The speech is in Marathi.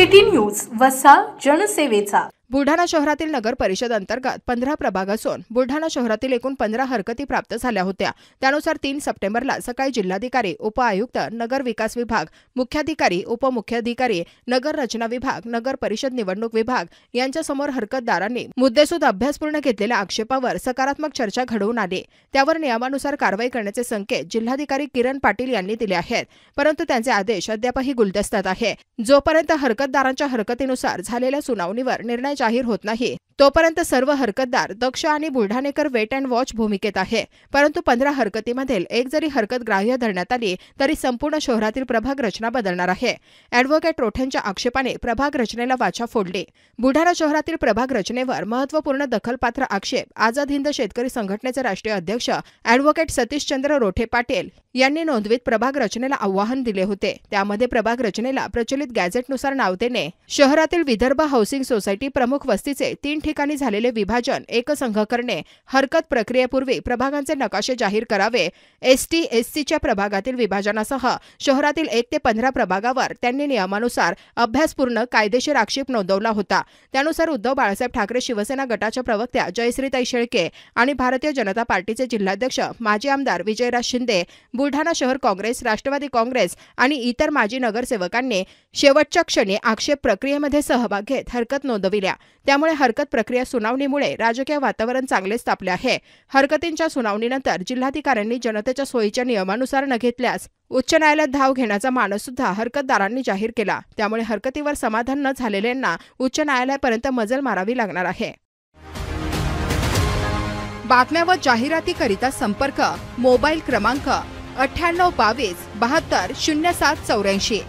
केटी न्यूज वसा जनसेवेचा। बुलढाणा शहरातील नगर परिषद अंतर्गत 15 प्रभाग असून बुलढाणा शहरातील एकूण 15 हरकती प्राप्त झाल्या होत्या। त्यानुसार 3 सप्टेंबरला सकाळी जिल्हाधिकारी, उपआयुक्त, नगर विकास विभाग, मुख्याधिकारी, उपमुख्याधिकारी, नगर रचना विभाग, नगर परिषद निवडणूक विभाग यांच्यासमोर हरकतदारांनी मुद्देसूद अभ्यासपूर्ण घेतलेल्या आक्षेपावर सकारात्मक चर्चा घडवून आली। त्यावर नियमानुसार कारवाई करण्याचे संकेत जिल्हाधिकारी किरण पाटील यांनी दिले आहेत, परंतु त्यांचे आदेश अद्यापही गुलदस्त्यात आहे। जोपर्यंत हरकतदारांच्या हरकतीनुसार झालेल्या सुनावणीवर निर्णय जाहीर होत नाही तोपर्यंत सर्व हरकतदार दक्ष आणि बुलढाणेकर वेट अँड वॉच भूमिकेत आहे। परंतु 15 हरकतीमधील एक जरी हरकत ग्राह्य धरण्यात आली तरी संपूर्ण शहरातील प्रभाग रचना बदलणार आहे। ॲडव्होकेट रोठेंच्या आक्षेपाने प्रभाग रचनेला वाचा फोडली। बुलढाणा शहरातील प्रभाग रचनेवर महत्त्वपूर्ण दखलपात्र आक्षेप आझाद हिंद शेतकरी संघटनेचे राष्ट्रीय अध्यक्ष ॲडव्होकेट सतीशचंद्र रोठे पाटील यांनी नोंदवीत प्रभाग रचनेला आव्हान दिले होते। त्यामध्ये प्रभाग रचनेला प्रचलित गॅझेटनुसार नाव देणे, शहरातील विदर्भ हाऊसिंग सोसायटी प्रमुख वस्तीचे 3 ठिकाणी झालेले विभाजन एकसंघ करणे, हरकत प्रक्रियेपूर्वी प्रभागांचे नकाशे जाहीर करावे, एसटी एससीच्या प्रभागातील विभाजनासह शहरातील 1 ते 15 प्रभागावर त्यांनी नियमानुसार अभ्यासपूर्ण कायदेशीर आक्षेप नोंदवला होता। त्यानुसार उद्धव बाळासाहेब ठाकरे शिवसेना गटाच्या प्रवक्त्या जयश्रीताई शेळके आणि भारतीय जनता पार्टीचे जिल्हाध्यक्ष माजी आमदार विजयराज शिंदे, बुलढाणा शहर काँग्रेस, राष्ट्रवादी काँग्रेस आणि इतर माजी नगरसेवकांनी शेवटच्या क्षणी आक्षेप प्रक्रियेमध्ये सहभाग घेत हरकत नोंदविल्या। त्यामुळे हरकत प्रक्रिया सुनावणीमुळे राजकीय वातावरण चांगलेच तापले आहे। हरकतींच्या सुनावणीनंतर जिल्हाधिकाऱ्यांनी जनतेच्या सोयीच्या नियमानुसार न घेतल्यास उच्च न्यायालयात धाव घेण्याचा मानस सुद्धा हरकतदारांनी जाहीर केला। त्यामुळे हरकतीवर समाधान न झालेल्यांना उच्च न्यायालयापर्यंत मजल मारावी लागणार आहे। बातम्या व जाहिरातीकरिता संपर्क मोबाईल क्रमांक 9822 72 0784।